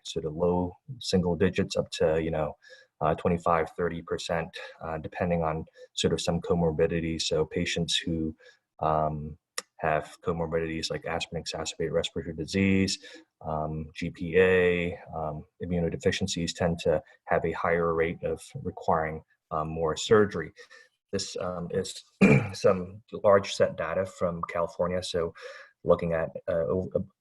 sort of low single digits up to, 25, 30%, depending on sort of some comorbidities. So patients who have comorbidities like aspirin-exacerbated respiratory disease, GPA, immunodeficiencies tend to have a higher rate of requiring more surgery. This is some large set data from California. So looking at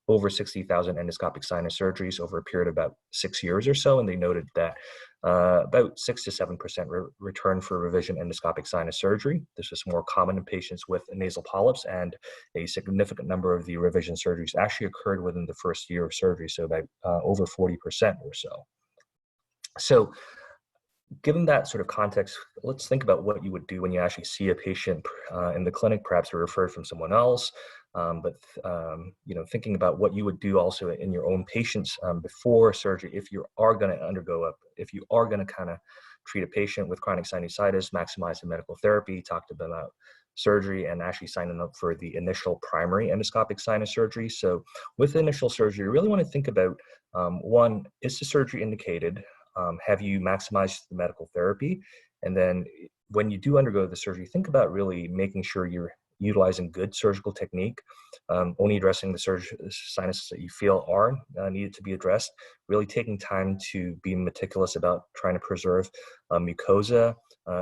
over 60,000 endoscopic sinus surgeries over a period of about 6 years or so. And they noted that about 6 to 7% return for revision endoscopic sinus surgery. This is more common in patients with nasal polyps, and a significant number of the revision surgeries actually occurred within the first year of surgery, so about over 40% or so. So given that sort of context, let's think about what you would do when you actually see a patient in the clinic, perhaps you're referred from someone else, thinking about what you would do also in your own patients before surgery, if you are going to kind of treat a patient with chronic sinusitis, maximize the medical therapy, talked about surgery, and actually signing up for the initial primary endoscopic sinus surgery. So with initial surgery, you really want to think about, one, is the surgery indicated? Have you maximized the medical therapy? And then when you do undergo the surgery, think about really making sure you're utilizing good surgical technique, only addressing the sinuses that you feel are needed to be addressed, really taking time to be meticulous about trying to preserve mucosa,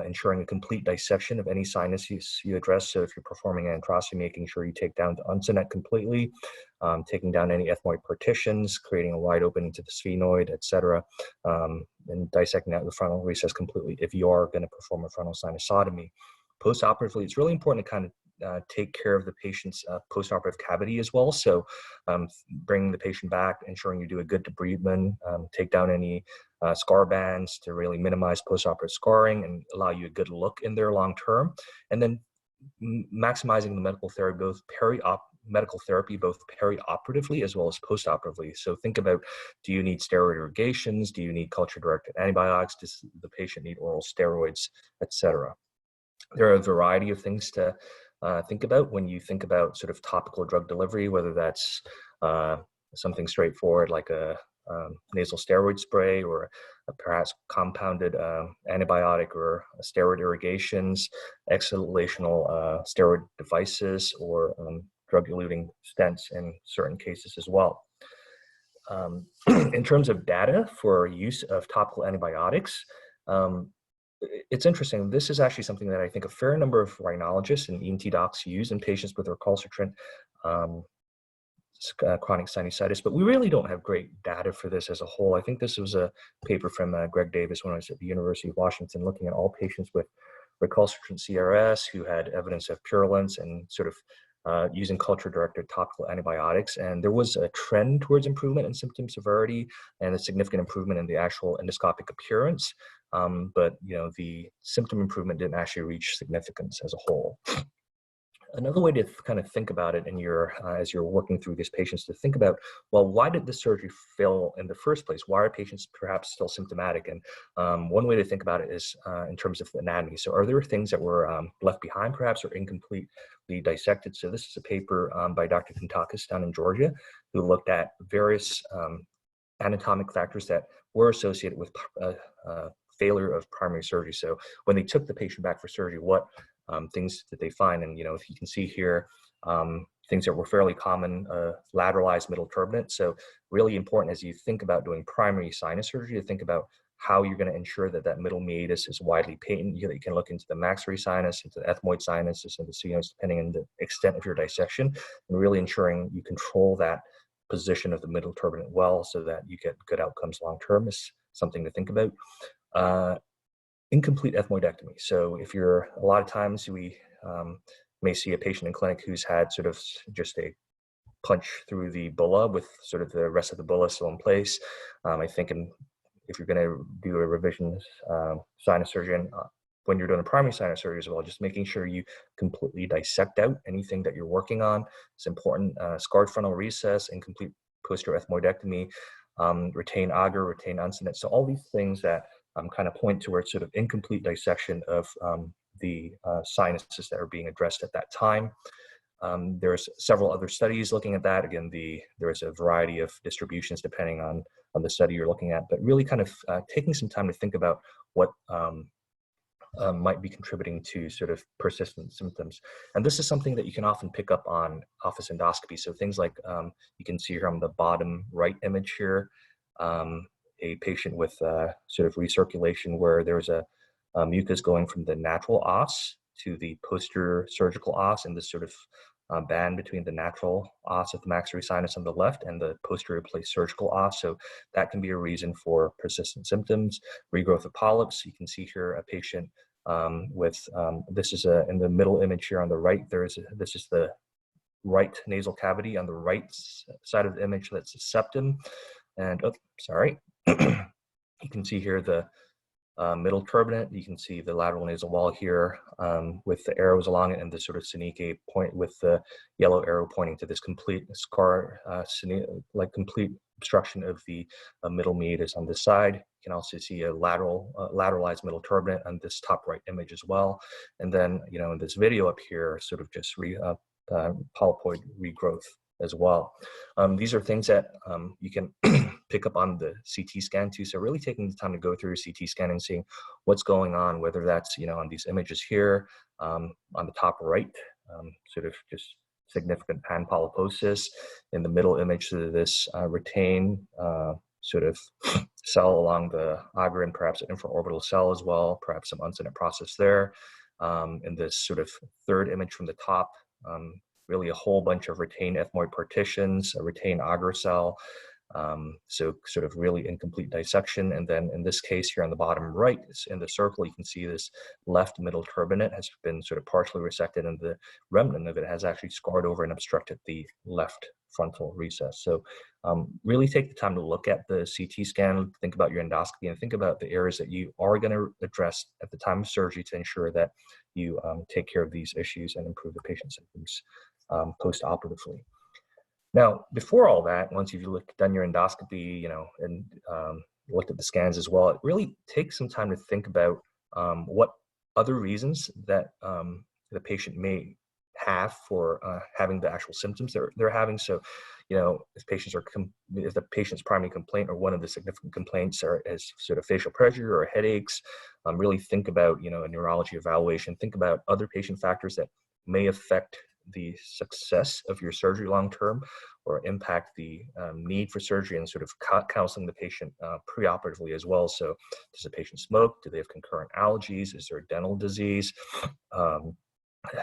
ensuring a complete dissection of any sinus you address. So if you're performing anastrostomy, making sure you take down the uncinate completely, taking down any ethmoid partitions, creating a wide opening to the sphenoid, etc., and dissecting out the frontal recess completely if you are going to perform a frontal sinus sodomy. Post-operatively, it's really important to kind of take care of the patient's postoperative cavity as well. So bringing the patient back, ensuring you do a good debridement, take down any scar bands to really minimize postoperative scarring and allow you a good look in there long term. And then maximizing the medical therapy, both perioperatively as well as postoperatively. So think about, do you need steroid irrigations? Do you need culture-directed antibiotics? Does the patient need oral steroids, etc.? There are a variety of things to think about when you think about sort of topical drug delivery, whether that's something straightforward like a nasal steroid spray, or perhaps compounded antibiotic or steroid irrigations, exhalational steroid devices, or drug-eluting stents in certain cases as well. In terms of data for use of topical antibiotics, it's interesting. This is actually something that I think a fair number of rhinologists and ENT docs use in patients with recalcitrant chronic sinusitis, but we really don't have great data for this as a whole. I think this was a paper from Greg Davis when I was at the University of Washington, looking at all patients with recalcitrant CRS who had evidence of purulence and sort of using culture-directed topical antibiotics. And there was a trend towards improvement in symptom severity and a significant improvement in the actual endoscopic appearance. But the symptom improvement didn't actually reach significance as a whole. Another way to kind of think about it in your as you're working through these patients, to think about, well, why did the surgery fail in the first place? Why are patients perhaps still symptomatic? And one way to think about it is in terms of the anatomy. So are there things that were left behind perhaps, or incompletely dissected? So this is a paper by Dr. Kontakis down in Georgia, who looked at various anatomic factors that were associated with failure of primary surgery. So when they took the patient back for surgery, what things did they find? And if you can see here, things that were fairly common, lateralized middle turbinate. So really important as you think about doing primary sinus surgery, to think about how you're going to ensure that that middle meatus is widely patent. You can look into the maxillary sinus, into the ethmoid sinuses, and the sinus, depending on the extent of your dissection, and really ensuring you control that position of the middle turbinate well, so that you get good outcomes long term is something to think about. Incomplete ethmoidectomy. So if a lot of times we may see a patient in clinic who's had sort of just a punch through the bulla with sort of the rest of the bulla still in place. I think if you're going to do a revision sinus surgery, when you're doing a primary sinus surgery as well, just making sure you completely dissect out anything that you're working on. It's important. Scarred frontal recess, incomplete posterior ethmoidectomy, retain agar, retain uncinate. So all these things that kind of point towards sort of incomplete dissection of the sinuses that are being addressed at that time. There's several other studies looking at that. Again, there is a variety of distributions depending on the study you're looking at, but really kind of taking some time to think about what might be contributing to sort of persistent symptoms. And this is something that you can often pick up on office endoscopy. So things like you can see here on the bottom right image here, a patient with sort of recirculation where there's a mucus going from the natural os to the posterior surgical os, and this sort of band between the natural os of the maxillary sinus on the left and the posterior placed surgical os. So that can be a reason for persistent symptoms. Regrowth of polyps. You can see here a patient with, this is in the middle image here on the right, this is the right nasal cavity on the right side of the image. That's the septum. And, oh, sorry. You can see here the middle turbinate. You can see the lateral nasal wall here with the arrows along it, and the sort of synechiae point with the yellow arrow pointing to this complete scar, like complete obstruction of the middle meatus on this side. You can also see a lateralized middle turbinate on this top right image as well. And then, you know, in this video up here, sort of just polypoid regrowth as well. These are things that you can pick up on the CT scan too. So really taking the time to go through your CT scan and seeing what's going on, whether that's, you know, on these images here, on the top right, sort of just significant panpolyposis. In the middle image, so this retain sort of cell along the ogren, perhaps an infraorbital cell as well, perhaps some uncinate process there. In this sort of third image from the top, really a whole bunch of retained ethmoid partitions, a retained agar cell, so sort of really incomplete dissection. And then in this case here on the bottom right, in the circle, you can see this left middle turbinate has been sort of partially resected, and the remnant of it has actually scarred over and obstructed the left frontal recess. So really take the time to look at the CT scan, think about your endoscopy, and think about the areas that you are going to address at the time of surgery to ensure that you take care of these issues and improve the patient's symptoms post-operatively. Now, before all that, once you've done your endoscopy, you know, and looked at the scans as well, it really takes some time to think about what other reasons that the patient may have for having the actual symptoms they're having. So, you know, if the patient's primary complaint or one of the significant complaints is sort of facial pressure or headaches, really think about, you know, a neurology evaluation. Think about other patient factors that may affect the success of your surgery long term or impact the need for surgery, and sort of counseling the patient preoperatively as well. So does the patient smoke? Do they have concurrent allergies? Is there a dental disease?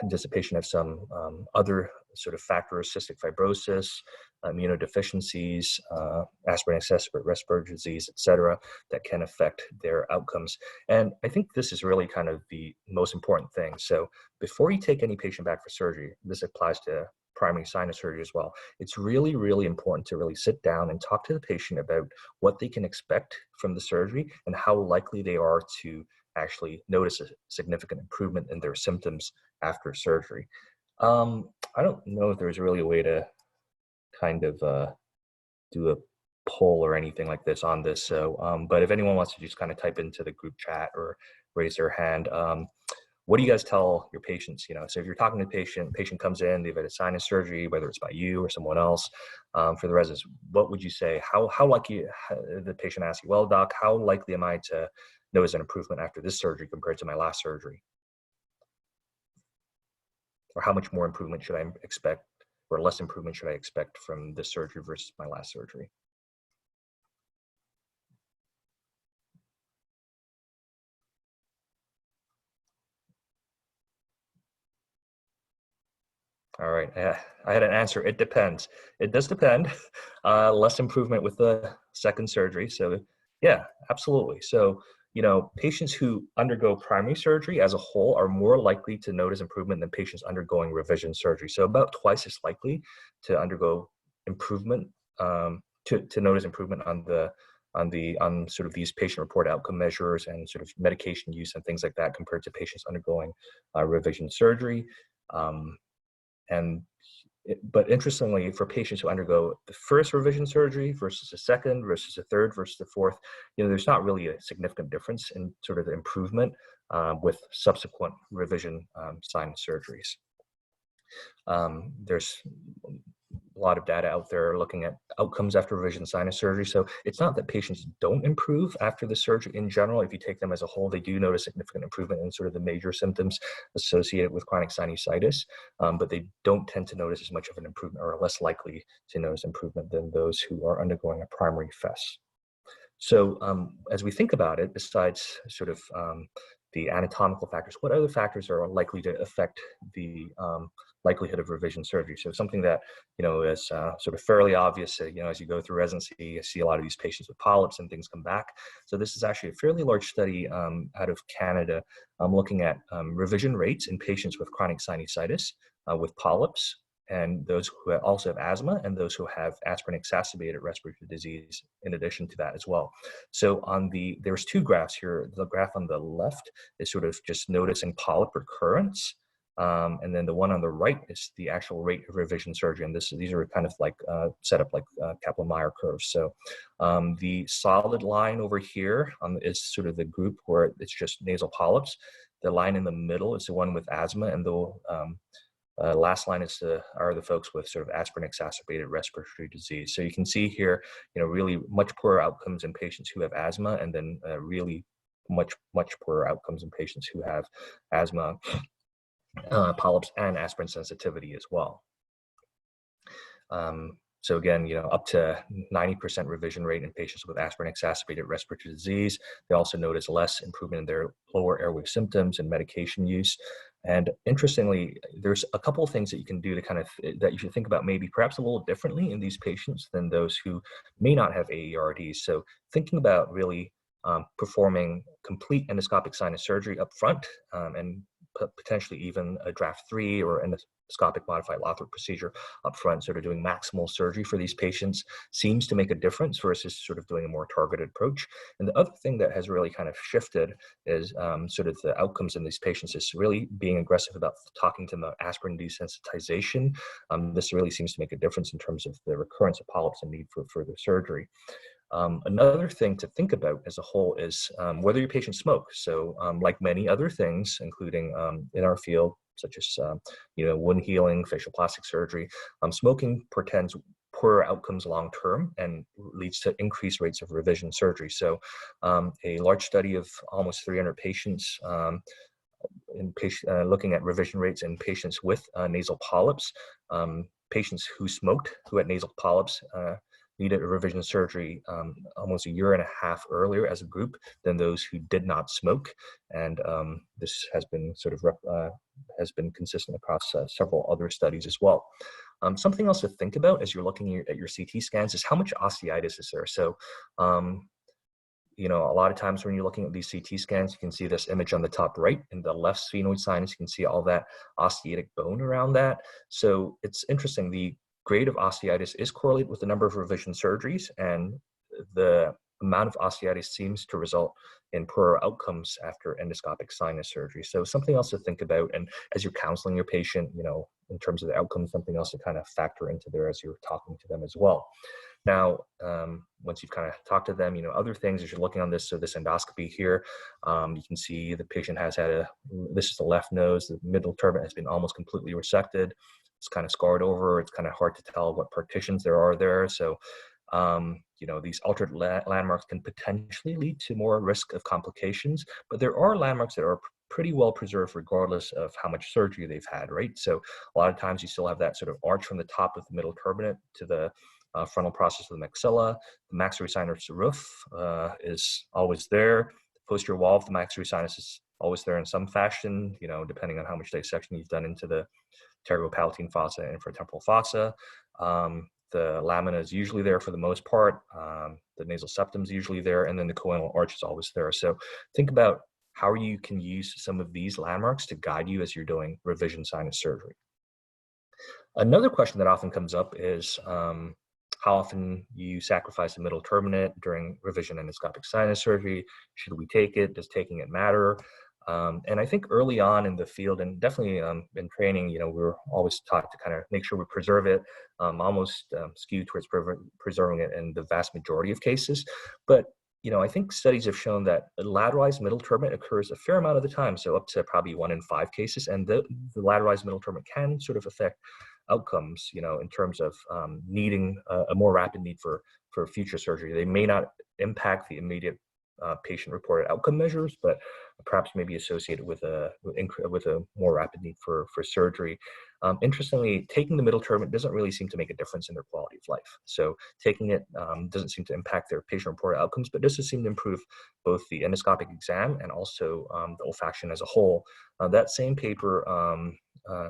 Does the patient have some other sort of factor, cystic fibrosis, immunodeficiencies, aspirin accessory respiratory disease, et cetera, that can affect their outcomes? And I think this is really kind of the most important thing. So before you take any patient back for surgery, this applies to primary sinus surgery as well, it's really, really important to really sit down and talk to the patient about what they can expect from the surgery and how likely they are to actually notice a significant improvement in their symptoms after surgery. I don't know if there's really a way to kind of do a poll or anything like this on this. So, but if anyone wants to just kind of type into the group chat or raise their hand, what do you guys tell your patients? You know, so if you're talking to a patient comes in, they've had a sinus surgery, whether it's by you or someone else, for the residents, what would you say? How likely, the patient asks you, well, doc, how likely am I to notice an improvement after this surgery compared to my last surgery? Or how much more improvement should I expect, or less improvement should I expect from this surgery versus my last surgery? All right, I had an answer. It depends. It does depend. Less improvement with the second surgery. So yeah, absolutely. So, you know, patients who undergo primary surgery as a whole are more likely to notice improvement than patients undergoing revision surgery. So about twice as likely to undergo improvement, to notice improvement on sort of these patient-reported outcome measures and sort of medication use and things like that compared to patients undergoing revision surgery. But interestingly, for patients who undergo the first revision surgery versus the second versus the third versus the fourth, you know, there's not really a significant difference in sort of the improvement with subsequent revision sinus surgeries. There's a lot of data out there looking at outcomes after revision sinus surgery. So it's not that patients don't improve after the surgery in general. If you take them as a whole, they do notice significant improvement in sort of the major symptoms associated with chronic sinusitis, but they don't tend to notice as much of an improvement, or are less likely to notice improvement than those who are undergoing a primary fess. So as we think about it, besides sort of the anatomical factors, what other factors are likely to affect the likelihood of revision surgery? So something that, is sort of fairly obvious, as you go through residency, you see a lot of these patients with polyps and things come back. So this is actually a fairly large study out of Canada looking at revision rates in patients with chronic sinusitis with polyps, and those who also have asthma, and those who have aspirin-exacerbated respiratory disease in addition to that as well. So there's two graphs here. The graph on the left is sort of just noticing polyp recurrence, and then the one on the right is the actual rate of revision surgery. And these are kind of like set up like Kaplan-Meier curves. So the solid line over here is sort of the group where it's just nasal polyps. The line in the middle is the one with asthma, and the last line are the folks with sort of aspirin-exacerbated respiratory disease. So you can see here, really much poorer outcomes in patients who have asthma, and then really much poorer outcomes in patients who have asthma, polyps, and aspirin sensitivity as well. So again, up to 90% revision rate in patients with aspirin-exacerbated respiratory disease. They also notice less improvement in their lower airway symptoms and medication use. And interestingly, there's a couple of things that you can do to that you should think about maybe perhaps a little differently in these patients than those who may not have AERDs. So thinking about really performing complete endoscopic sinus surgery up front, and potentially even a draft 3 or endoscopic modified Lothrop procedure up front, sort of doing maximal surgery for these patients seems to make a difference versus sort of doing a more targeted approach. And the other thing that has really kind of shifted is sort of the outcomes in these patients is really being aggressive about talking to them about aspirin desensitization. This really seems to make a difference in terms of the recurrence of polyps and need for further surgery. Another thing to think about as a whole is whether your patients smoke. So like many other things, including in our field, such as wound healing, facial plastic surgery, smoking portends poorer outcomes long-term and leads to increased rates of revision surgery. So a large study of almost 300 patients looking at revision rates in patients with nasal polyps, patients who smoked, who had nasal polyps, needed a revision surgery almost a year and a half earlier as a group than those who did not smoke. And this has been sort of consistent across several other studies as well. Something else to think about as you're looking at your CT scans is how much osteitis is there. So, a lot of times when you're looking at these CT scans, you can see this image on the top right in the left sphenoid sinus. You can see all that osteitic bone around that. So it's interesting. The grade of osteitis is correlated with the number of revision surgeries, and the amount of osteitis seems to result in poorer outcomes after endoscopic sinus surgery. So something else to think about, and as you're counseling your patient, in terms of the outcomes, something else to kind of factor into there as you're talking to them as well. Now, once you've kind of talked to them, other things as you're looking on this, so this endoscopy here, you can see the patient has had this is the left nose, the middle turbinate has been almost completely resected. It's kind of scarred over. It's kind of hard to tell what partitions there are there. So, these altered landmarks can potentially lead to more risk of complications, but there are landmarks that are pretty well preserved regardless of how much surgery they've had, right? So a lot of times you still have that sort of arch from the top of the middle turbinate to the frontal process of the maxilla. The maxillary sinus roof is always there. The posterior wall of the maxillary sinus is always there in some fashion, depending on how much dissection you've done into the pterygopalatine fossa and infratemporal fossa. The lamina is usually there for the most part. The nasal septum is usually there, and then the choanal arch is always there. So think about how you can use some of these landmarks to guide you as you're doing revision sinus surgery. Another question that often comes up is how often you sacrifice the middle turbinate during revision endoscopic sinus surgery. Should we take it? Does taking it matter? And I think early on in the field, and definitely in training, we were always taught to kind of make sure we preserve it, almost skewed towards preserving it in the vast majority of cases. But I think studies have shown that lateralized middle turbinate occurs a fair amount of the time, so up to probably 1 in 5 cases, and the lateralized middle turbinate can sort of affect outcomes, in terms of needing a more rapid need for future surgery. They may not impact the immediate patient-reported outcome measures, but perhaps may be associated with a more rapid need for surgery. Interestingly, taking the middle term, it doesn't really seem to make a difference in their quality of life. So taking it doesn't seem to impact their patient-reported outcomes, but does seem to improve both the endoscopic exam and also the olfaction as a whole. That same paper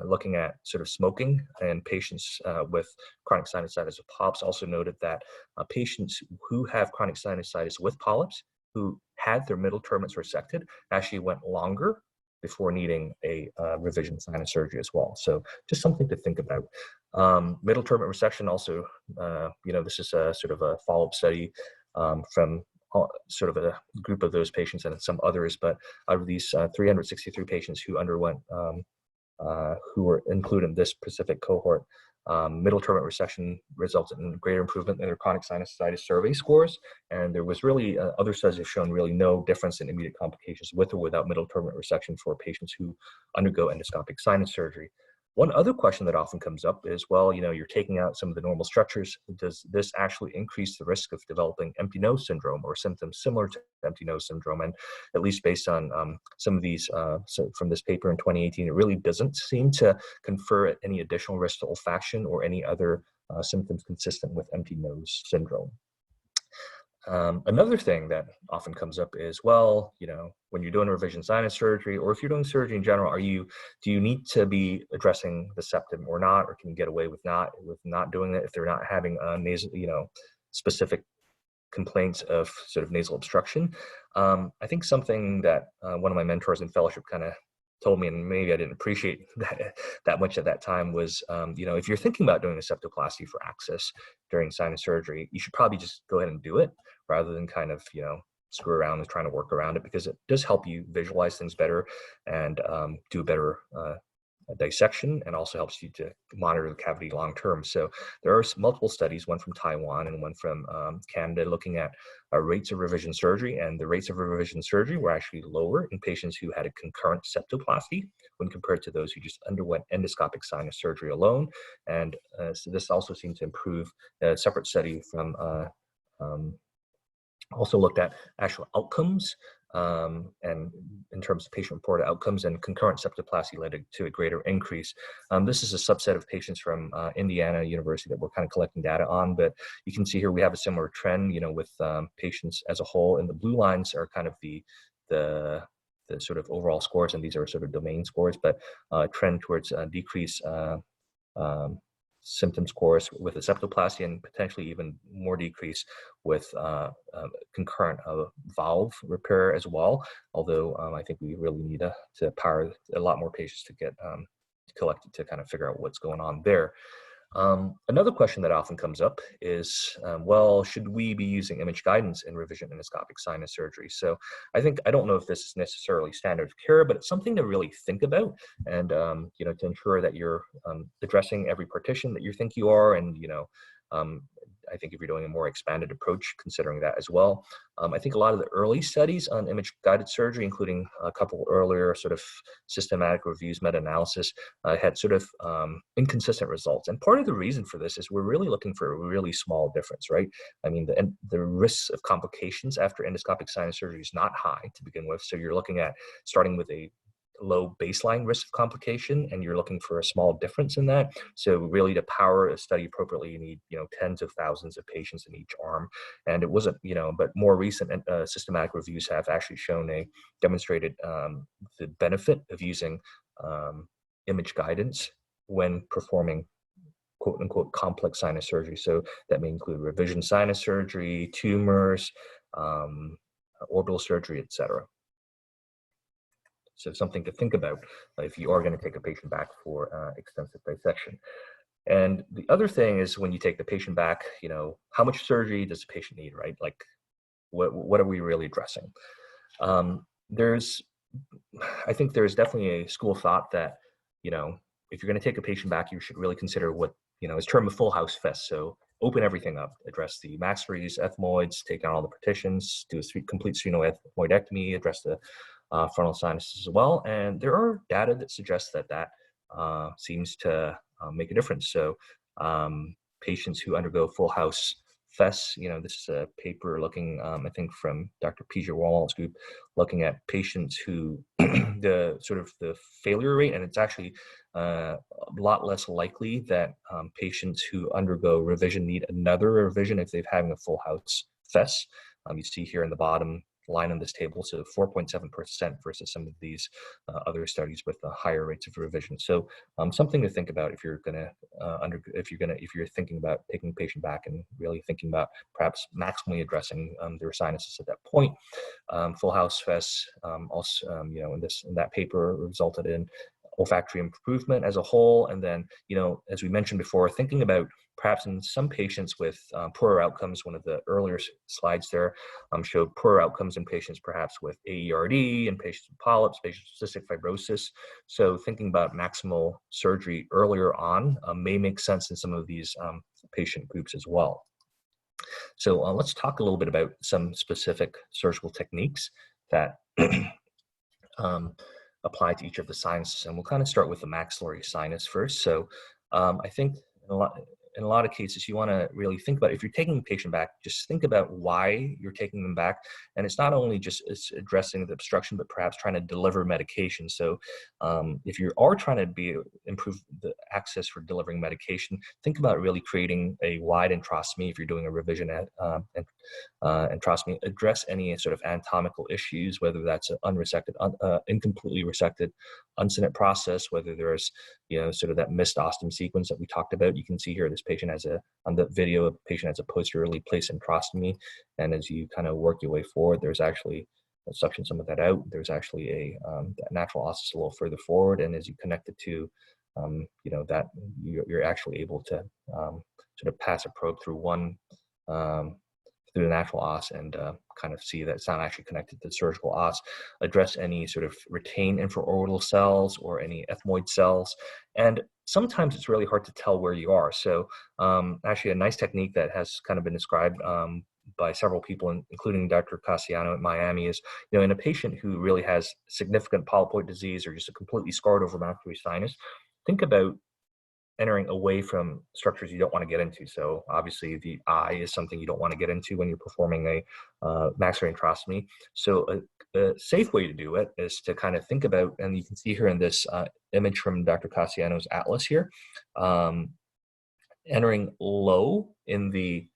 looking at sort of smoking and patients with chronic sinusitis with polyps also noted that patients who have chronic sinusitis with polyps who had their middle terminates resected actually went longer before needing a revision sinus surgery as well. So just something to think about. Middle terminate resection also, this is a sort of a follow-up study from sort of a group of those patients and some others, but out of these 363 patients who underwent, who were included in this specific cohort, middle terminate resection resulted in greater improvement in their chronic sinusitis survey scores. And there was really, other studies have shown really no difference in immediate complications with or without middle terminate resection for patients who undergo endoscopic sinus surgery. One other question that often comes up is, well, you're taking out some of the normal structures. Does this actually increase the risk of developing empty nose syndrome or symptoms similar to empty nose syndrome? And at least based on some of these from this paper in 2018, it really doesn't seem to confer any additional risk to olfaction or any other symptoms consistent with empty nose syndrome. Another thing that often comes up is, well, when you're doing a revision sinus surgery, or if you're doing surgery in general, do you need to be addressing the septum or not, or can you get away with not doing it if they're not having nasal, specific complaints of sort of nasal obstruction? I think something that one of my mentors in fellowship kind of told me, and maybe I didn't appreciate that much at that time, was, if you're thinking about doing a septoplasty for access during sinus surgery, you should probably just go ahead and do it rather than kind of, screw around and trying to work around it, because it does help you visualize things better and do a better dissection, and also helps you to monitor the cavity long term. So there are multiple studies, one from Taiwan and one from Canada, looking at rates of revision surgery, and the rates of revision surgery were actually lower in patients who had a concurrent septoplasty when compared to those who just underwent endoscopic sinus surgery alone. And so this also seemed to improve. A separate study from also looked at actual outcomes, and in terms of patient-reported outcomes, and concurrent septoplasty led to a greater increase. This is a subset of patients from Indiana University that we're kind of collecting data on, but you can see here we have a similar trend, with patients as a whole, and the blue lines are kind of the sort of overall scores, and these are sort of domain scores, but trend towards decrease symptom scores with a septoplasty, and potentially even more decrease with concurrent valve repair as well. Although I think we really need to power a lot more patients to get collected to kind of figure out what's going on there. Another question that often comes up is, well, should we be using image guidance in revision endoscopic sinus surgery? So I don't know if this is necessarily standard of care, but it's something to really think about, and to ensure that you're addressing every partition that you think you are, and I think if you're doing a more expanded approach, considering that as well. I think a lot of the early studies on image-guided surgery, including a couple earlier sort of systematic reviews, meta-analysis, had sort of inconsistent results. And part of the reason for this is we're really looking for a really small difference, right? I mean, the risks of complications after endoscopic sinus surgery is not high to begin with. So you're looking at starting with a low baseline risk of complication, and you're looking for a small difference in that. So really, to power a study appropriately, you need tens of thousands of patients in each arm. And it wasn't, but more recent systematic reviews have actually demonstrated the benefit of using image guidance when performing quote unquote complex sinus surgery. So that may include revision sinus surgery, tumors, orbital surgery, etc. So something to think about if you are going to take a patient back for extensive dissection. And the other thing is, when you take the patient back, how much surgery does the patient need, right? Like, what are we really addressing? I think there's definitely a school of thought that, if you're going to take a patient back, you should really consider what, is termed a full house fess. So open everything up, address the maxillaries, ethmoids, take down all the partitions, do a complete sphenoidectomy, address the frontal sinuses as well. And there are data that suggests that seems to make a difference. So patients who undergo full house fess, this is a paper looking, I think from Dr. Peter Wall's group, looking at patients who the failure rate, and it's actually a lot less likely that patients who undergo revision need another revision if they've having a full house fess. You see here in the bottom line on this table, so 4.7% versus some of these other studies with higher rates of revision. So something to think about if you're thinking about taking the patient back and really thinking about perhaps maximally addressing their sinuses at that point. Full house fess also, in that paper resulted in olfactory improvement as a whole. And then, as we mentioned before, thinking about perhaps in some patients with poorer outcomes, one of the earlier slides there showed poorer outcomes in patients perhaps with AERD, and patients with polyps, patients with cystic fibrosis. So thinking about maximal surgery earlier on may make sense in some of these patient groups as well. So let's talk a little bit about some specific surgical techniques that apply to each of the sinuses. And we'll kind of start with the maxillary sinus first. So I think in a lot of cases, you want to really think about, if you're taking a patient back, just think about why you're taking them back. And it's not only just addressing the obstruction, but perhaps trying to deliver medication. So if you are trying to improve the access for delivering medication, think about really creating a wide enterostomy. If you're doing a revision enterostomy, address any sort of anatomical issues, whether that's an unresected, incompletely resected, uncinate process, whether there's sort of that missed ostomy sequence that we talked about. You can see here this patient on the video, a patient has a posteriorly placed enterostomy, and as you kind of work your way forward, there's actually suction some of that out. There's actually a natural osseous a little further forward, and as you connect it to that, you're actually able to sort of pass a probe through through the natural os and kind of see that it's not actually connected to the surgical os, address any sort of retained infraorbital cells or any ethmoid cells. And sometimes it's really hard to tell where you are. So actually a nice technique that has kind of been described by several people, including Dr. Cassiano at Miami, is, in a patient who really has significant polypoid disease or just a completely scarred over maxillary sinus, think about entering away from structures you don't want to get into. So obviously the eye is something you don't want to get into when you're performing a maxillary enterostomy. So a safe way to do it is to kind of think about, and you can see here in this image from Dr. Cassiano's atlas here, entering low in the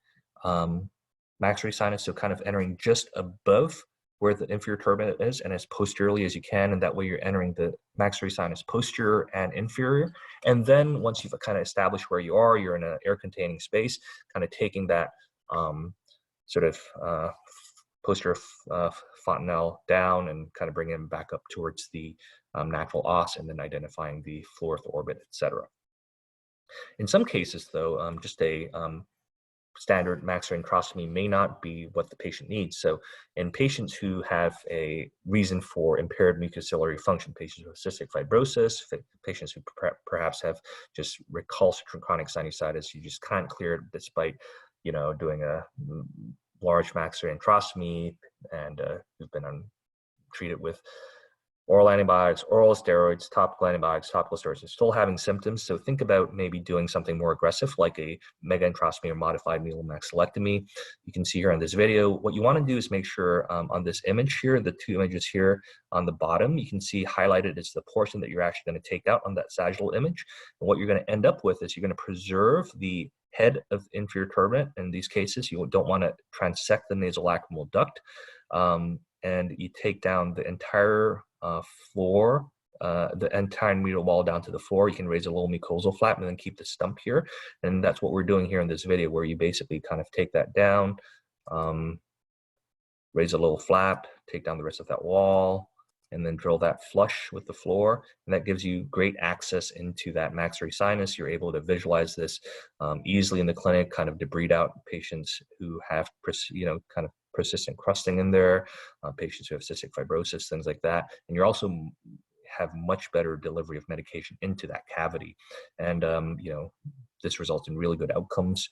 maxillary sinus, so kind of entering just above where the inferior turbinate is and as posteriorly as you can, and that way you're entering the maxillary sinus posterior and inferior. And then once you've kind of established where you are, you're in an air-containing space, kind of taking that sort of posterior fontanelle down and kind of bringing them back up towards the natural os, and then identifying the floor of the orbit, etc. In some cases, though, just a standard maxillary enterostomy may not be what the patient needs. So in patients who have a reason for impaired mucociliary function, patients with cystic fibrosis, patients who perhaps have just recalcitrant chronic sinusitis, you just can't clear it despite, doing a large maxillary enterostomy, and who've been treated with oral antibiotics, oral steroids, topical antibiotics, topical steroids, are still having symptoms. So think about maybe doing something more aggressive, like a mega enterostomy or modified needle maxillectomy. You can see here on this video, what you want to do is make sure on this image here, the two images here on the bottom, you can see highlighted is the portion that you're actually going to take out on that sagittal image. And what you're going to end up with is you're going to preserve the head of the inferior turbinate. In these cases, you don't want to transect the nasolacrimal duct. And you take down the entire floor, the entire medial wall down to the floor. You can raise a little mucosal flap and then keep the stump here. And that's what we're doing here in this video, where you basically kind of take that down, raise a little flap, take down the rest of that wall, and then drill that flush with the floor. And that gives you great access into that maxillary sinus. You're able to visualize this easily in the clinic, kind of debride out patients who have, kind of persistent crusting in there, patients who have cystic fibrosis, things like that. And you're also have much better delivery of medication into that cavity. And, this results in really good outcomes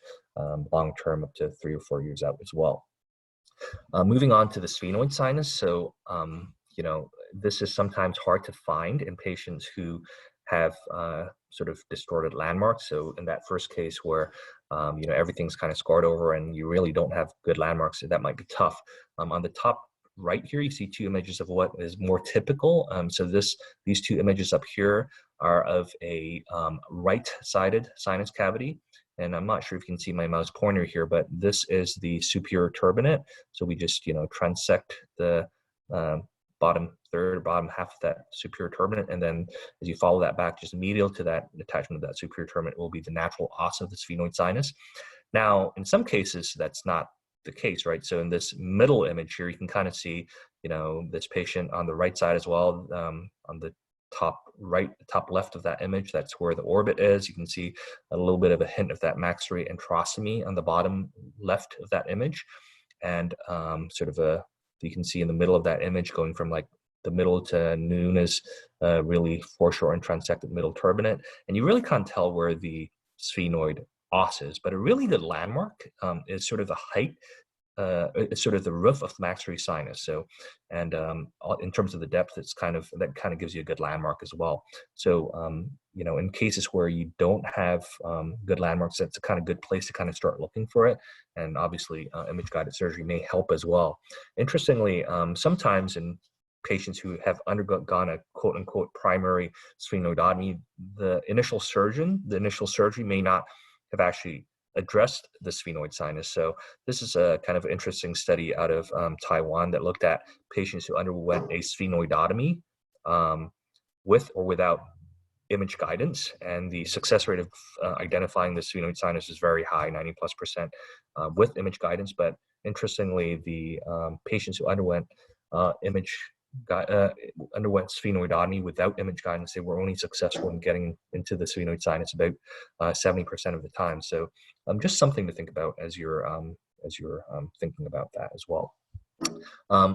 long-term, up to 3 or 4 years out as well. Moving on to the sphenoid sinus. So, this is sometimes hard to find in patients who have sort of distorted landmarks. So in that first case where everything's kind of scarred over and you really don't have good landmarks, so that might be tough. On the top right here, you see two images of what is more typical. So these two images up here are of a right-sided sinus cavity. And I'm not sure if you can see my mouse pointer here, but this is the superior turbinate. So we just, transect the bottom third, bottom half of that superior turbinate. And then as you follow that back, just medial to that attachment of that superior turbinate will be the natural os of the sphenoid sinus. Now, in some cases, that's not the case, right? So in this middle image here, you can kind of see, this patient on the right side as well, on the top right, top left of that image, that's where the orbit is. You can see a little bit of a hint of that maxillary enterostomy on the bottom left of that image. And you can see in the middle of that image going from like the middle to noon is really foreshore and transected middle turbinate. And you really can't tell where the sphenoid os is, but a really good landmark is sort of the height, it's sort of the roof of the maxillary sinus. So, and in terms of the depth, that kind of gives you a good landmark as well. So, in cases where you don't have good landmarks, that's a kind of good place to kind of start looking for it. And obviously, image-guided surgery may help as well. Interestingly, sometimes in patients who have undergone a quote-unquote primary sphenoidotomy, the initial surgery may not have actually addressed the sphenoid sinus. So this is a kind of interesting study out of Taiwan that looked at patients who underwent a sphenoidotomy with or without image guidance, and the success rate of identifying the sphenoid sinus is very high, 90+% with image guidance. But interestingly, the patients who underwent sphenoidotomy without image guidance, they were only successful in getting into the sphenoid sinus about 70% of the time. So just something to think about as you're thinking about that as well.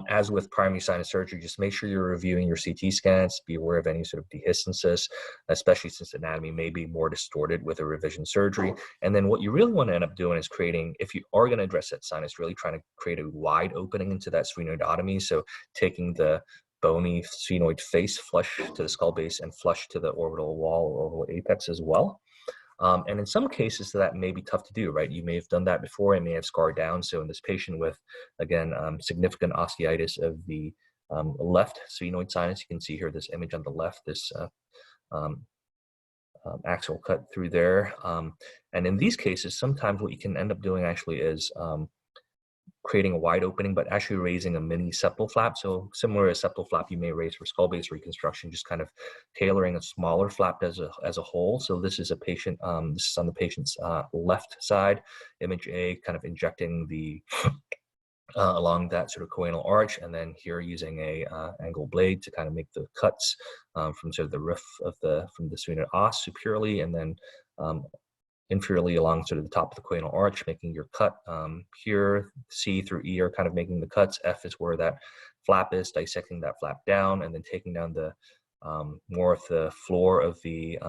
As with primary sinus surgery, just make sure you're reviewing your CT scans, be aware of any sort of dehiscensis, especially since anatomy may be more distorted with a revision surgery. And then what you really want to end up doing is creating, if you are going to address that sinus, really trying to create a wide opening into that sphenoidotomy. So taking the bony sphenoid face flush to the skull base and flush to the orbital wall or orbital apex as well. And in some cases, that may be tough to do, right? You may have done that before and may have scarred down. So in this patient with, again, significant osteitis of the left sphenoid sinus, you can see here this image on the left, this axial cut through there. And in these cases, sometimes what you can end up doing actually is creating a wide opening, but actually raising a mini septal flap. So similar to septal flap you may raise for skull base reconstruction, just kind of tailoring a smaller flap as a whole. So this is a patient, this is on the patient's left side, image A, kind of injecting the along that sort of choanal arch, and then here using a angle blade to kind of make the cuts from sort of the roof of from the sphenoid os superiorly, and then inferiorly along sort of the top of the choanal arch, making your cut here. C through E are kind of making the cuts. F is where that flap is, dissecting that flap down, and then taking down the more of the floor of the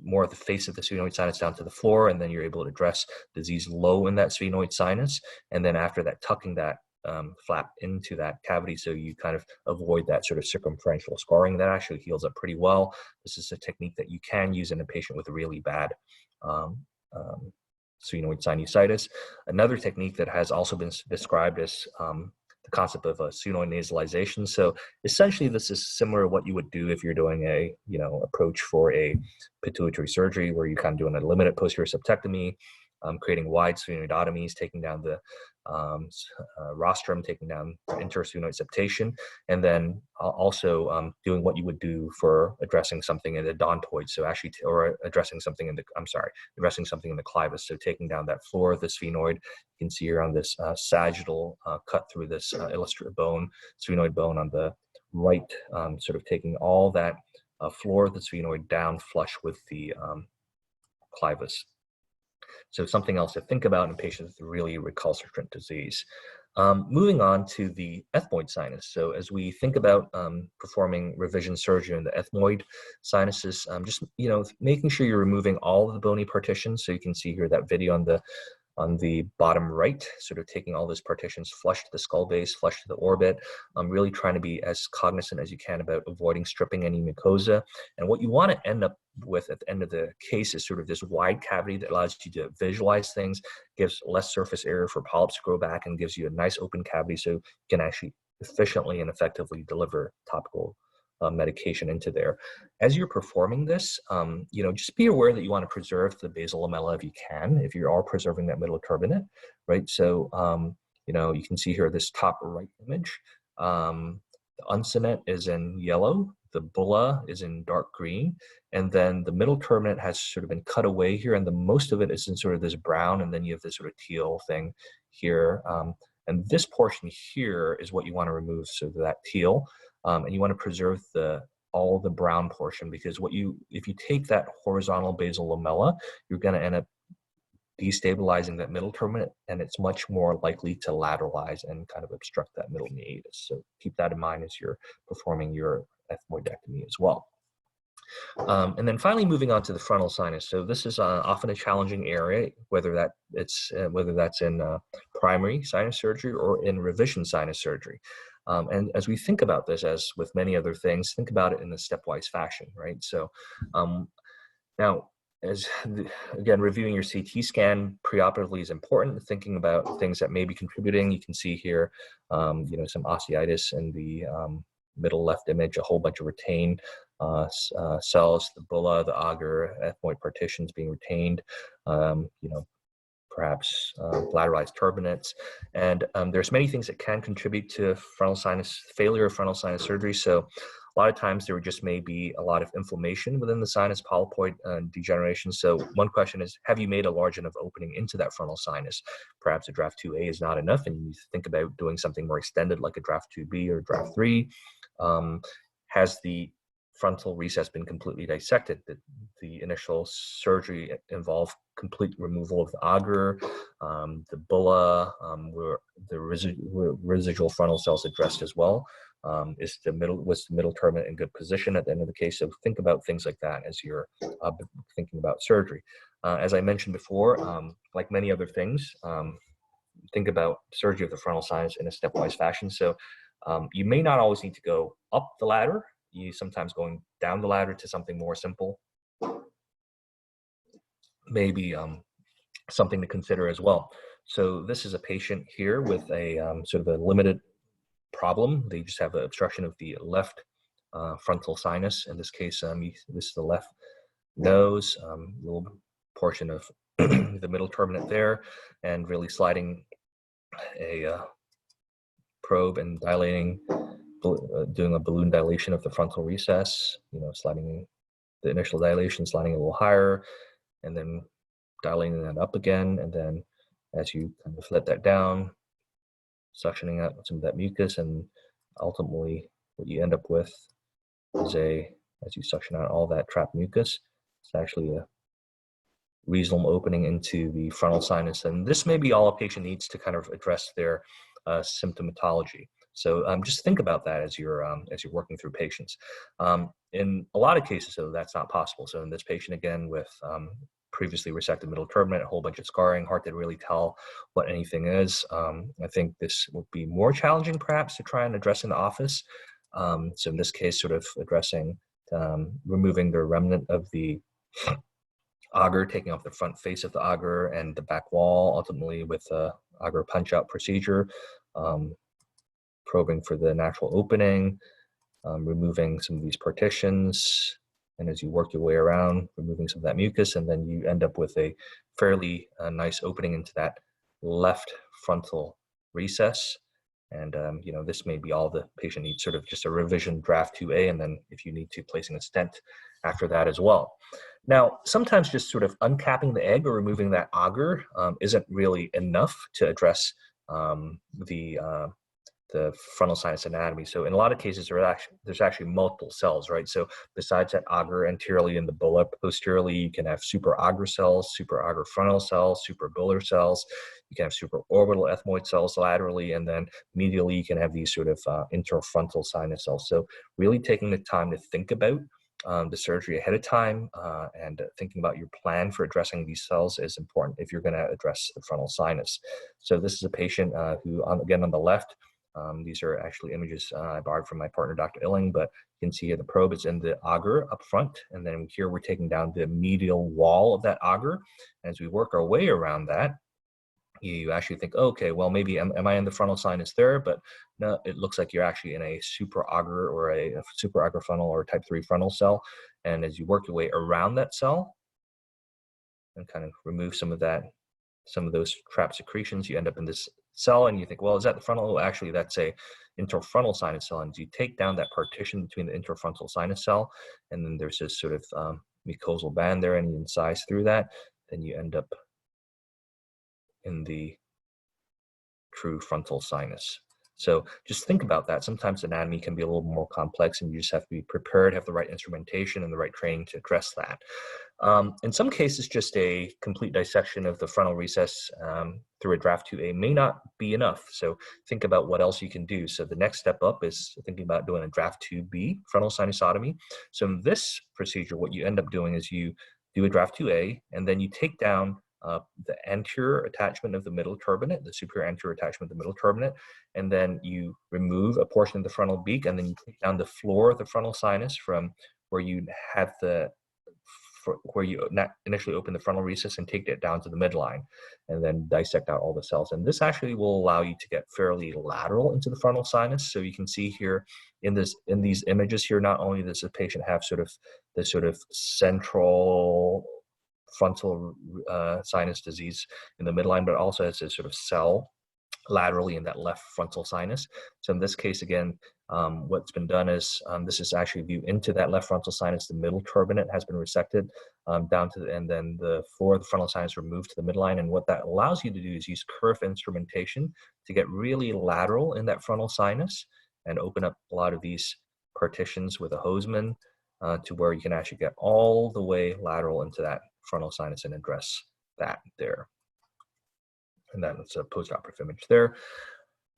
more of the face of the sphenoid sinus down to the floor, and then you're able to address disease low in that sphenoid sinus. And then after that, tucking that flap into that cavity so you kind of avoid that sort of circumferential scarring. That actually heals up pretty well. This is a technique that you can use in a patient with a really bad sphenoid sinusitis. Another technique that has also been described is the concept of a sphenoid nasalization. So essentially, this is similar to what you would do if you're doing a approach for a pituitary surgery, where you're kind of doing a limited posterior septectomy, creating wide sphenoidotomies, taking down the rostrum, taking down intersphenoid septation, and then also doing what you would do for addressing something in the odontoid. So actually, addressing something in the clivus. So taking down that floor of the sphenoid. You can see here on this sagittal cut through this illustrative bone, sphenoid bone on the right, sort of taking all that floor of the sphenoid down flush with the clivus. So something else to think about in patients with really recalcitrant disease. Moving on to the ethmoid sinus. So as we think about performing revision surgery in the ethmoid sinuses, just making sure you're removing all of the bony partitions. So you can see here that video on the On the bottom right, sort of taking all those partitions flush to the skull base, flush to the orbit, really trying to be as cognizant as you can about avoiding stripping any mucosa. And what you want to end up with at the end of the case is sort of this wide cavity that allows you to visualize things, gives less surface area for polyps to grow back, and gives you a nice open cavity so you can actually efficiently and effectively deliver topical medication into there. As you're performing this, just be aware that you want to preserve the basal lamella if you can, if you are preserving that middle turbinate, right? So, you can see here this top right image. The uncinate is in yellow, the bulla is in dark green, and then the middle turbinate has sort of been cut away here, and the most of it is in sort of this brown, and then you have this sort of teal thing here. And this portion here is what you want to remove, so that teal. And you want to preserve all the brown portion, because if you take that horizontal basal lamella, you're going to end up destabilizing that middle turbinate, and it's much more likely to lateralize and kind of obstruct that middle meatus. So keep that in mind as you're performing your ethmoidectomy as well. And then finally, moving on to the frontal sinus. So this is often a challenging area, whether that's in primary sinus surgery or in revision sinus surgery. And as we think about this, as with many other things, think about it in a stepwise fashion, right? So now, again, reviewing your CT scan preoperatively is important. Thinking about things that may be contributing. You can see here, some osteitis in the middle left image, a whole bunch of retained cells, the bulla, the auger, ethmoid partitions being retained, perhaps lateralized turbinates. And there's many things that can contribute to failure of frontal sinus surgery. So a lot of times there just may be a lot of inflammation within the sinus, polypoid degeneration. So one question is, have you made a large enough opening into that frontal sinus? Perhaps a draft 2A is not enough, and you need to think about doing something more extended like a draft 2B or draft 3. Has the frontal recess been completely dissected? The initial surgery involved complete removal of the auger, the bulla, were the residual frontal cells addressed as well? Was the middle turbinate in good position at the end of the case? So think about things like that as you're thinking about surgery. As I mentioned before, like many other things, think about surgery of the frontal sinus in a stepwise fashion. So you may not always need to go up the ladder. You sometimes going down the ladder to something more simple, maybe something to consider as well. So this is a patient here with a sort of a limited problem. They just have an obstruction of the left frontal sinus. In this case, this is the left nose, little portion of the middle turbinate there, and really sliding a probe and dilating, doing a balloon dilation of the frontal recess, sliding the initial dilation, sliding a little higher, and then dilating that up again. And then as you kind of let that down, suctioning out some of that mucus, and ultimately what you end up with is as you suction out all that trapped mucus, it's actually a reasonable opening into the frontal sinus. And this may be all a patient needs to kind of address their symptomatology. So just think about that as you're working through patients. In a lot of cases, though, that's not possible. So in this patient, again, with previously resected middle turbinate, a whole bunch of scarring, hard to really tell what anything is. I think this would be more challenging, perhaps, to try and address in the office. So in this case, sort of addressing, removing the remnant of the auger, taking off the front face of the auger and the back wall, ultimately with a auger punch-out procedure, probing for the natural opening, removing some of these partitions, and as you work your way around, removing some of that mucus, and then you end up with a fairly nice opening into that left frontal recess. And this may be all the patient needs, sort of just a revision draft 2A, and then if you need to, placing a stent after that as well. Now, sometimes just sort of uncapping the egg or removing that auger isn't really enough to address the frontal sinus anatomy. So in a lot of cases, there's actually multiple cells, right? So besides that auger anteriorly in the bulla, posteriorly, you can have super auger cells, super auger frontal cells, super bular cells. You can have super orbital ethmoid cells laterally, and then medially, you can have these sort of interfrontal sinus cells. So really taking the time to think about the surgery ahead of time, and thinking about your plan for addressing these cells is important if you're going to address the frontal sinus. So this is a patient who, again, on the left, these are actually images I borrowed from my partner, Dr. Illing, but you can see here the probe is in the auger up front, and then here we're taking down the medial wall of that auger. As we work our way around that, you actually think, okay, well, maybe am I in the frontal sinus there? But no, it looks like you're actually in a superauger or a superauger frontal or type 3 frontal cell. And as you work your way around that cell and kind of remove some of those trapped secretions, you end up in this cell, and you think, well, is that the frontal? Oh, actually, that's a interfrontal sinus cell. And you take down that partition between the interfrontal sinus cell, and then there's this sort of mucosal band there, and you incise through that, then you end up in the true frontal sinus. So just think about that. Sometimes anatomy can be a little more complex, and you just have to be prepared, have the right instrumentation and the right training to address that. In some cases, just a complete dissection of the frontal recess through a draft 2A may not be enough. So think about what else you can do. So the next step up is thinking about doing a draft 2B frontal sinusotomy. So in this procedure, what you end up doing is you do a draft 2A, and then you take down the anterior attachment of the middle turbinate, the superior anterior attachment of the middle turbinate, and then you remove a portion of the frontal beak, and then you take down the floor of the frontal sinus from where you have where you initially open the frontal recess and take it down to the midline, and then dissect out all the cells. And this actually will allow you to get fairly lateral into the frontal sinus. So you can see here in these images here, not only does the patient have this sort of central frontal sinus disease in the midline, but also has a sort of cell laterally in that left frontal sinus. So in this case, again, what's been done is this is actually view into that left frontal sinus. The middle turbinate has been resected down to and then the floor of the frontal sinus removed to the midline. And what that allows you to do is use kerf instrumentation to get really lateral in that frontal sinus and open up a lot of these partitions with a Hoseman to where you can actually get all the way lateral into that frontal sinus and address that there. And that's a postoperative image there.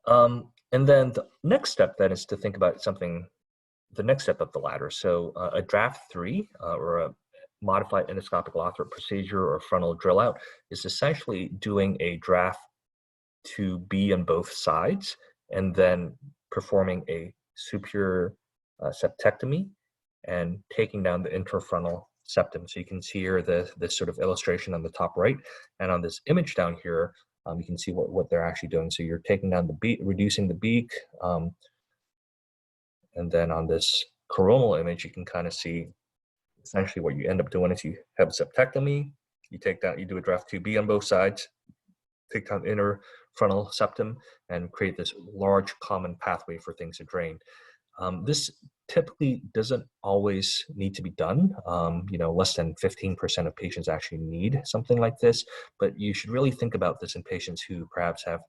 And then the next step then is to think about the next step up the ladder. So a draft 3 or a modified endoscopic Lothrop procedure or frontal drill out is essentially doing a draft 2B on both sides and then performing a superior septectomy and taking down the interfrontal septum. So you can see here this sort of illustration on the top right, and on this image down here, you can see what they're actually doing. So you're taking down the beak, reducing the beak, and then on this coronal image, you can kind of see essentially what you end up doing is you have a septectomy, you do a draft 2B on both sides, take down the inner frontal septum, and create this large common pathway for things to drain. This typically doesn't always need to be done. Less than 15% of patients actually need something like this, but you should really think about this in patients who perhaps have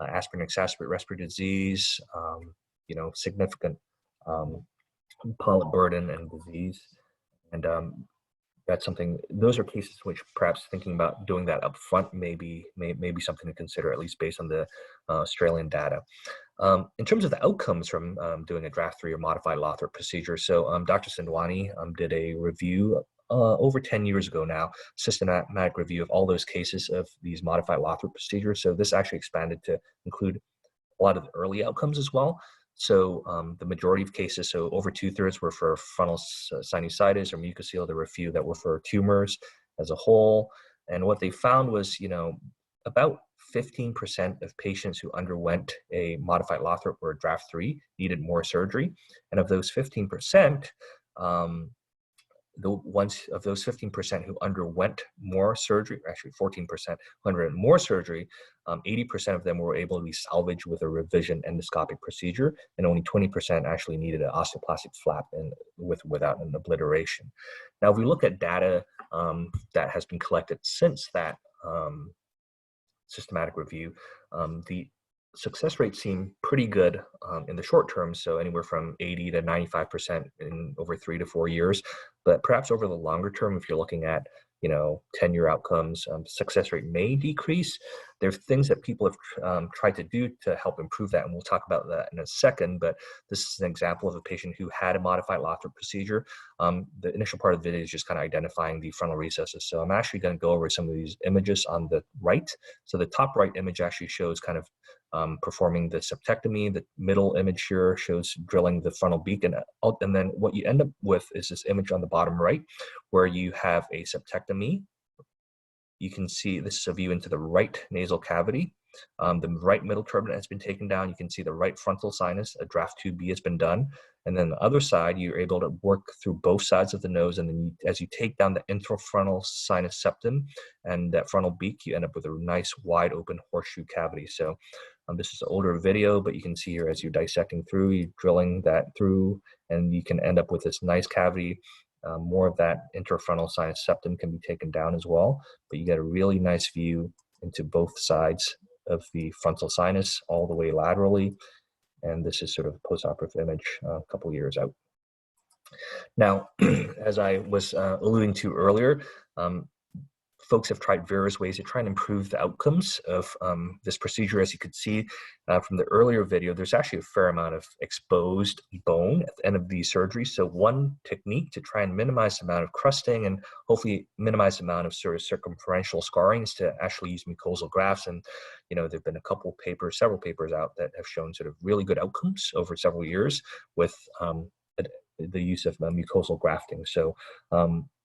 aspirin exacerbate respiratory disease, significant polyp burden and disease. And those are cases which perhaps thinking about doing that up front may be something to consider, at least based on the Australian data. In terms of the outcomes from doing a draft 3 or modified Lothrop procedure, so Dr. Sindwani did a review over 10 years ago now, systematic review of all those cases of these modified Lothrop procedures. So this actually expanded to include a lot of the early outcomes as well. So the majority of cases, so over 2/3 were for frontal sinusitis or mucocele. There were a few that were for tumors as a whole. And what they found was, about 15% of patients who underwent a modified Lothrop or a draft 3 needed more surgery. And of those 15%, of those 15% who underwent more surgery, or actually 14% who underwent more surgery, 80% of them were able to be salvaged with a revision endoscopic procedure, and only 20% actually needed an osteoplastic flap without an obliteration. Now, if we look at data that has been collected since that systematic review, the success rates seem pretty good in the short term, so anywhere from 80 to 95% in over 3 to 4 years. But perhaps over the longer term, if you're looking at 10-year outcomes. Success rate may decrease. There's things that people have tried to do to help improve that, and we'll talk about that in a second, but this is an example of a patient who had a modified Lothrop procedure. The initial part of the video is just kind of identifying the frontal recesses. So I'm actually going to go over some of these images on the right. So the top right image actually shows kind of performing the septectomy. The middle image here shows drilling the frontal beak, and then what you end up with is this image on the bottom right, where you have a septectomy. You can see this is a view into the right nasal cavity. The right middle turbinate has been taken down. You can see the right frontal sinus, a draft 2B has been done. And then the other side, you're able to work through both sides of the nose. And then as you take down the interfrontal sinus septum and that frontal beak, you end up with a nice wide open horseshoe cavity. So this is an older video, but you can see here as you're dissecting through, you're drilling that through, and you can end up with this nice cavity. More of that interfrontal sinus septum can be taken down as well, but you get a really nice view into both sides of the frontal sinus all the way laterally. And this is sort of a post-operative image a couple years out. Now, as I was alluding to earlier, folks have tried various ways to try and improve the outcomes of this procedure. As you could see from the earlier video, there's actually a fair amount of exposed bone at the end of these surgeries. So one technique to try and minimize the amount of crusting and hopefully minimize the amount of sort of circumferential scarring is to actually use mucosal grafts. And there've been several papers out that have shown sort of really good outcomes over several years with the use of mucosal grafting. So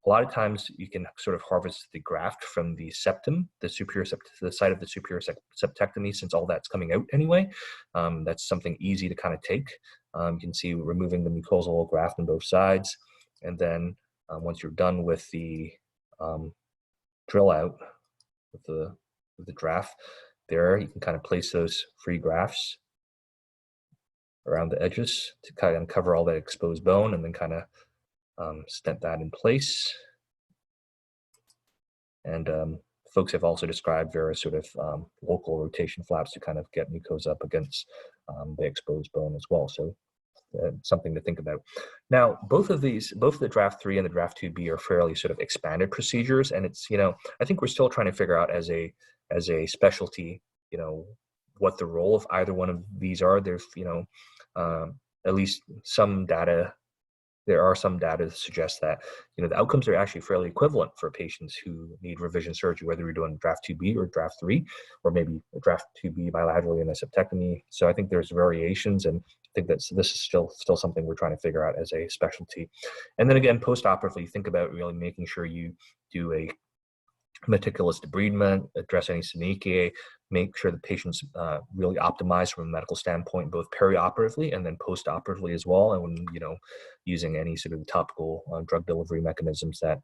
a lot of times you can sort of harvest the graft from the septum, the site of the superior septectomy, since all that's coming out anyway. That's something easy to kind of take. You can see removing the mucosal graft on both sides. And then once you're done with the drill out with the draft there, you can kind of place those free grafts around the edges to kind of cover all that exposed bone, and then kind of stent that in place. And folks have also described various sort of local rotation flaps to kind of get mucosa up against the exposed bone as well. So something to think about. Now, both the draft 3 and the draft 2B are fairly sort of expanded procedures, and it's I think we're still trying to figure out as a specialty what the role of either one of these are. There's at least some data. There are some data that suggest that the outcomes are actually fairly equivalent for patients who need revision surgery, whether you're doing draft 2B or draft 3, or maybe a draft 2B bilaterally in a septectomy. So I think there's variations, and I think that this is still something we're trying to figure out as a specialty. And then again, post-operatively, think about really making sure you do a meticulous debridement, address any synechia, make sure the patient's really optimized from a medical standpoint, both perioperatively and then post-operatively as well, and when using any sort of topical drug delivery mechanisms that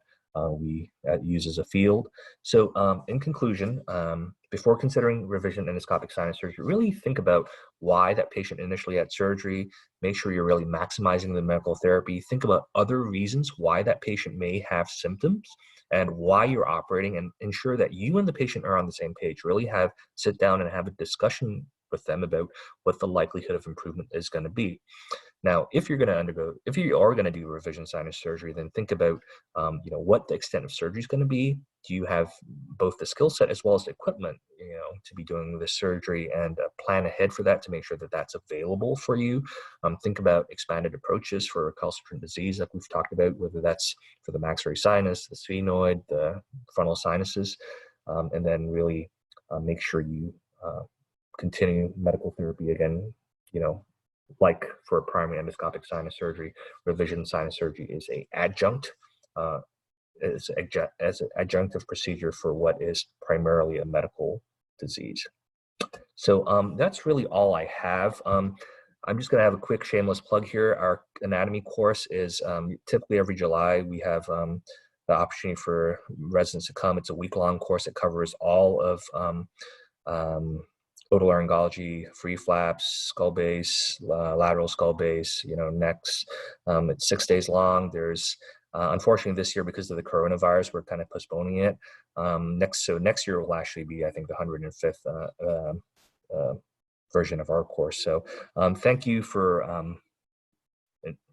we use as a field. So in conclusion, before considering revision endoscopic sinus surgery, really think about why that patient initially had surgery. Make sure you're really maximizing the medical therapy. Think about other reasons why that patient may have symptoms and why you're operating, and ensure that you and the patient are on the same page. Really sit down and have a discussion with them about what the likelihood of improvement is going to be. Now, if you are going to do revision sinus surgery, then think about, what the extent of surgery is going to be. Do you have both the skill set as well as the equipment, to be doing this surgery, and plan ahead for that to make sure that that's available for you. Think about expanded approaches for recalcitrant disease, like we've talked about, whether that's for the maxillary sinus, the sphenoid, the frontal sinuses, and then really make sure you continue medical therapy again, like for primary endoscopic sinus surgery. Revision sinus surgery is an adjunct, as an adjunctive procedure for what is primarily a medical disease. So that's really all I have. I'm just going to have a quick shameless plug here. Our anatomy course is typically every July. We have the opportunity for residents to come. It's a week-long course that covers all of otolaryngology, free flaps, skull base, lateral skull base, necks. It's 6 days long. There's unfortunately this year, because of the coronavirus, we're kind of postponing it. Next year will actually be, I think, the 105th version of our course. So thank you for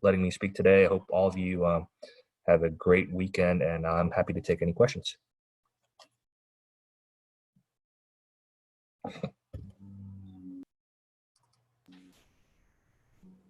letting me speak today. I hope all of you Have a great weekend, and I'm happy to take any questions.